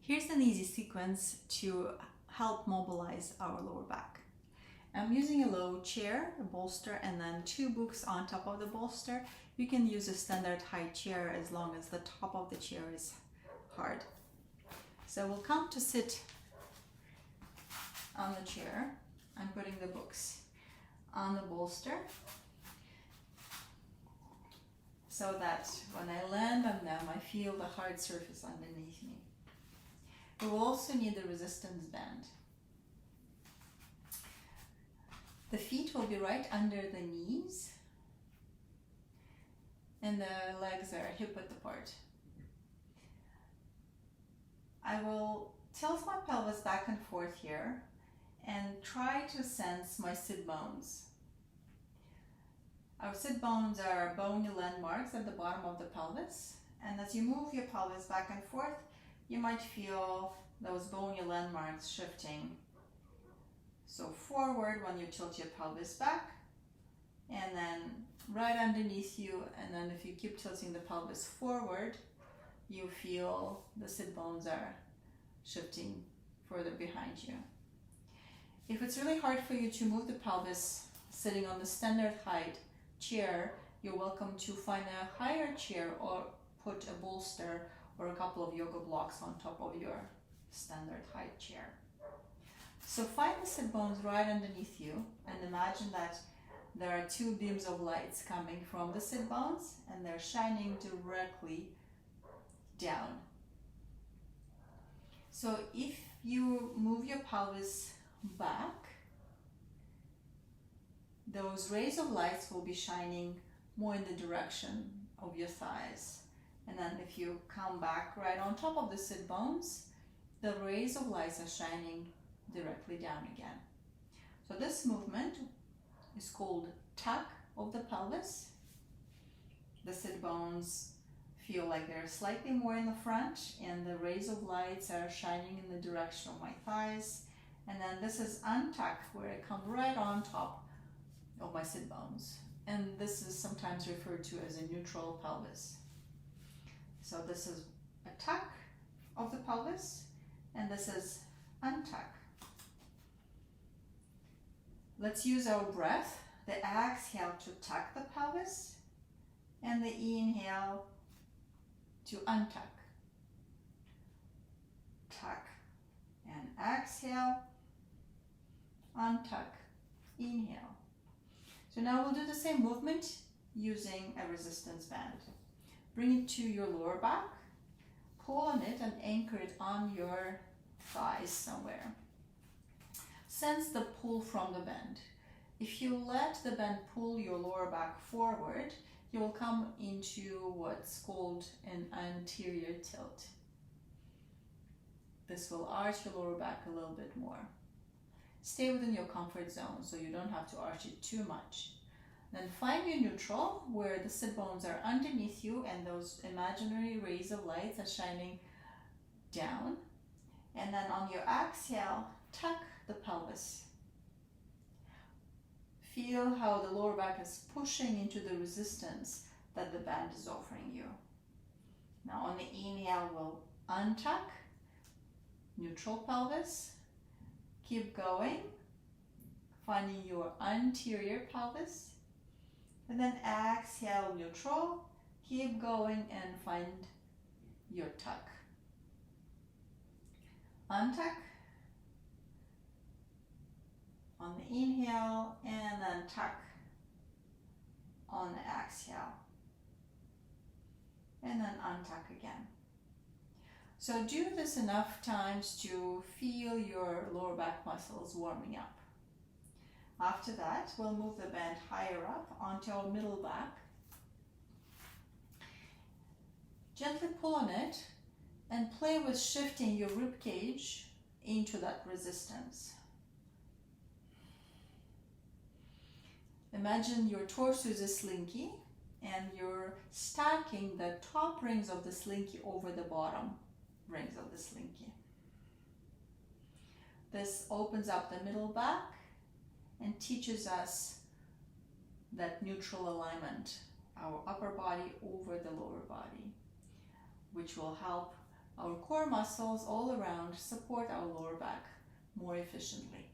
Here's an easy sequence to help mobilize our lower back. I'm using a low chair, a bolster, and then 2 books on top of the bolster. You can use a standard high chair as long as the top of the chair is hard. So we'll come to sit on the chair. I'm putting the books on the bolster so that when I land on them, I feel the hard surface underneath me. We will also need the resistance band. The feet will be right under the knees and the legs are hip-width apart. I will tilt my pelvis back and forth here and try to sense my sit bones. Our sit bones are bony landmarks at the bottom of the pelvis, and as you move your pelvis back and forth, you might feel those bony landmarks shifting. So forward when you tilt your pelvis back, and then right underneath you, and then if you keep tilting the pelvis forward, you feel the sit bones are shifting further behind you. If it's really hard for you to move the pelvis sitting on the standard height chair, you're welcome to find a higher chair or put a bolster or a couple of yoga blocks on top of your standard height chair. So find the sit bones right underneath you and imagine that there are 2 beams of lights coming from the sit bones and they're shining directly down. So if you move your pelvis back, those rays of lights will be shining more in the direction of your thighs. And then if you come back right on top of the sit bones, the rays of lights are shining directly down again. So this movement is called tuck of the pelvis. The sit bones feel like they're slightly more in the front and the rays of lights are shining in the direction of my thighs. And then this is untuck, where I come right on top of my sit bones. And this is sometimes referred to as a neutral pelvis. So this is a tuck of the pelvis and this is untuck. Let's use our breath, the exhale to tuck the pelvis and the inhale to untuck. Tuck and exhale, untuck, inhale. So now we'll do the same movement using a resistance band. Bring it to your lower back, pull on it and anchor it on your thighs somewhere. Sense the pull from the band. If you let the band pull your lower back forward, you will come into what's called an anterior tilt. This will arch your lower back a little bit more. Stay within your comfort zone so you don't have to arch it too much. Then find your neutral where the sit bones are underneath you and those imaginary rays of lights are shining down. And then on your exhale, tuck the pelvis. Feel how the lower back is pushing into the resistance that the band is offering you. Now on the inhale, we'll untuck, neutral pelvis. Keep going, finding your anterior pelvis. And then exhale, neutral. Keep going and find your tuck. Untuck on the inhale and then tuck on the exhale. And then untuck again. So do this enough times to feel your lower back muscles warming up. After that, we'll move the band higher up onto our middle back. Gently pull on it and play with shifting your rib cage into that resistance. Imagine your torso is a slinky and you're stacking the top rings of the slinky over the bottom rings of the slinky. This opens up the middle back and teaches us that neutral alignment, our upper body over the lower body, which will help our core muscles all around support our lower back more efficiently.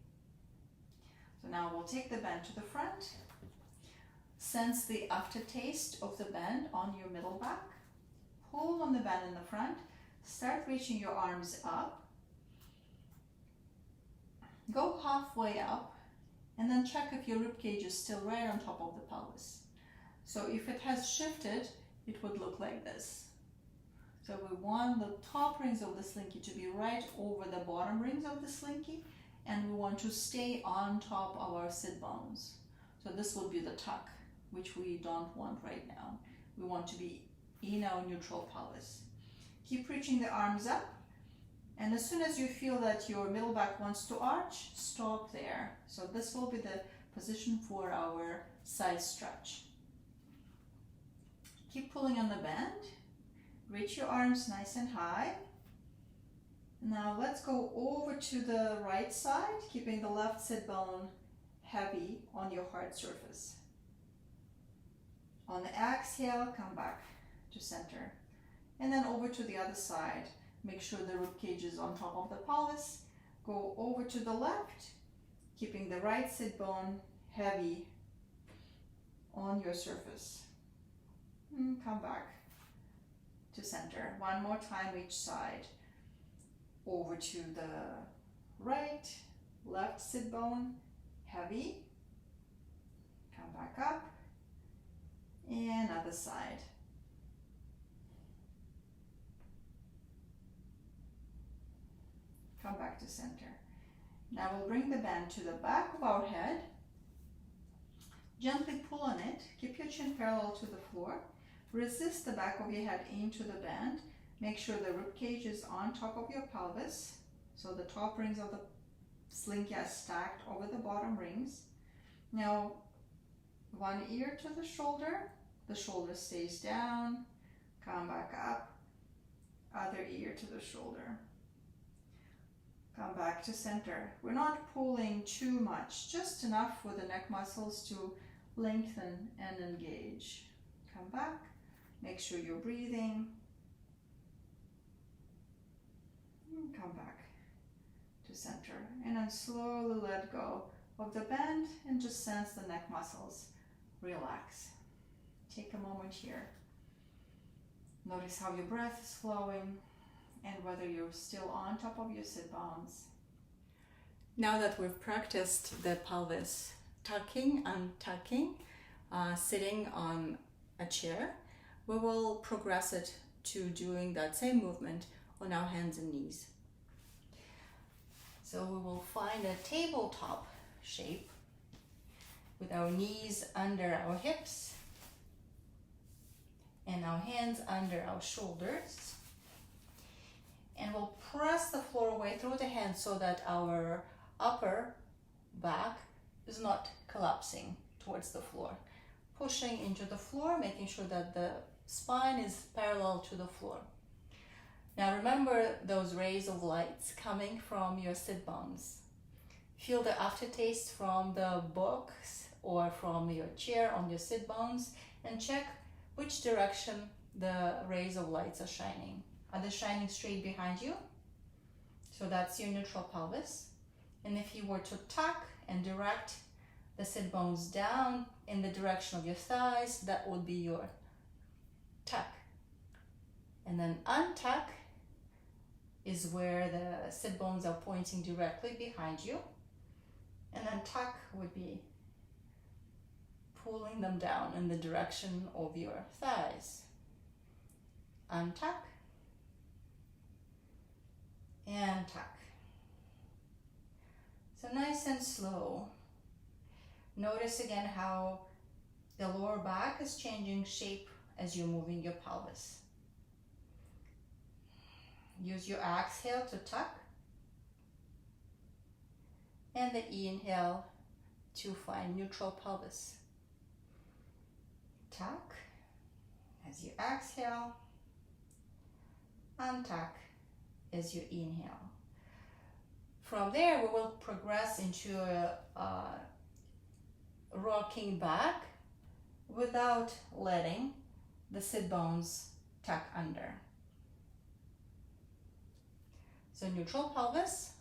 So now we'll take the bend to the front. Sense the aftertaste of the bend on your middle back. Pull on the bend in the front. Start reaching your arms up. Go halfway up and then check if your rib cage is still right on top of the pelvis. So if it has shifted, it would look like this. So we want the top rings of the slinky to be right over the bottom rings of the slinky, and we want to stay on top of our sit bones. So this will be the tuck, which we don't want right now. We want to be in our neutral pelvis. Keep reaching the arms up, and as soon as you feel that your middle back wants to arch, stop there. So this will be the position for our side stretch. Keep pulling on the bend. Reach your arms nice and high. Now let's go over to the right side, keeping the left sit bone heavy on your hard surface. On the exhale, come back to center. And then over to the other side. Make sure the rib cage is on top of the pelvis. Go over to the left, keeping the right sit bone heavy on your surface. And come back to center. One more time each side. Over to the right, left sit bone, heavy. Come back up. And other side. Come back to center. Now we'll bring the bend to the back of our head. Gently pull on it. Keep your chin parallel to the floor. Resist the back of your head into the bend. Make sure the rib cage is on top of your pelvis. So the top rings of the slinky are stacked over the bottom rings. Now, one ear to the shoulder stays down. Come back up. Other ear to the shoulder. Come back to center. We're not pulling too much, just enough for the neck muscles to lengthen and engage. Come back. Make sure you're breathing. Come back to center. And then slowly let go of the bend and just sense the neck muscles relax. Take a moment here. Notice how your breath is flowing and whether you're still on top of your sit bones. Now that we've practiced the pelvis tucking and tucking, sitting on a chair, we will progress it to doing that same movement on our hands and knees. So we will find a tabletop shape with our knees under our hips and our hands under our shoulders. And we'll press the floor away through the hands so that our upper back is not collapsing towards the floor. Pushing into the floor, making sure that the spine is parallel to the floor. Now remember those rays of lights coming from your sit bones. Feel the aftertaste from the books or from your chair on your sit bones, and check which direction the rays of lights are shining. Are they shining straight behind you? So that's your neutral pelvis. And if you were to tuck and direct the sit bones down in the direction of your thighs, that would be your tuck. And then untuck is where the sit bones are pointing directly behind you. And then tuck would be pulling them down in the direction of your thighs. Untuck and tuck. So nice and slow. Notice again how the lower back is changing shape as you're moving your pelvis. Use your exhale to tuck and the inhale to find neutral pelvis. Tuck as you exhale, untuck as you inhale. From there, we will progress into a rocking back without letting the sit bones tuck under. So neutral pelvis,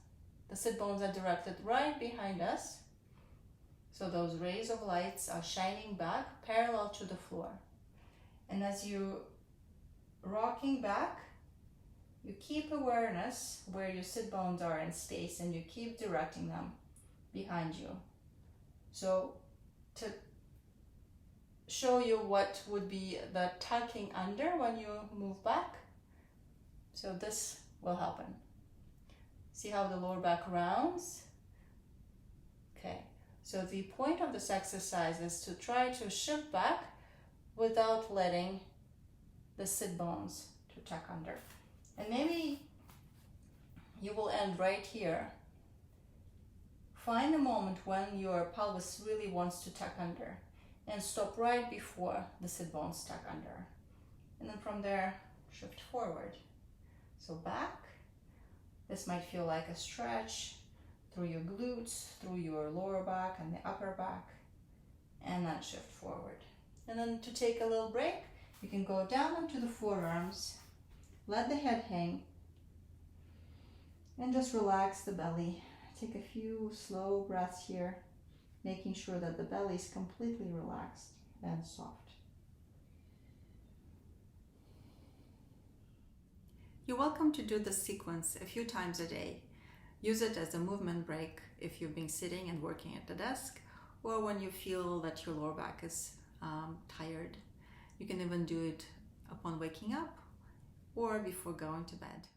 the sit bones are directed right behind us. So those rays of lights are shining back parallel to the floor. And as you rocking back, you keep awareness where your sit bones are in space and you keep directing them behind you. So to show you what would be the tucking under when you move back, so this will happen. See how the lower back rounds? Okay, so the point of this exercise is to try to shift back without letting the sit bones to tuck under. And maybe you will end right here. Find a moment when your pelvis really wants to tuck under and stop right before the sit bones tuck under. And then from there, shift forward. So back. This might feel like a stretch through your glutes, through your lower back and the upper back, and then shift forward. And then to take a little break, you can go down onto the forearms, let the head hang, and just relax the belly. Take a few slow breaths here, making sure that the belly is completely relaxed and soft. You're welcome to do this sequence a few times a day. Use it as a movement break if you've been sitting and working at the desk, or when you feel that your lower back is tired. You can even do it upon waking up or before going to bed.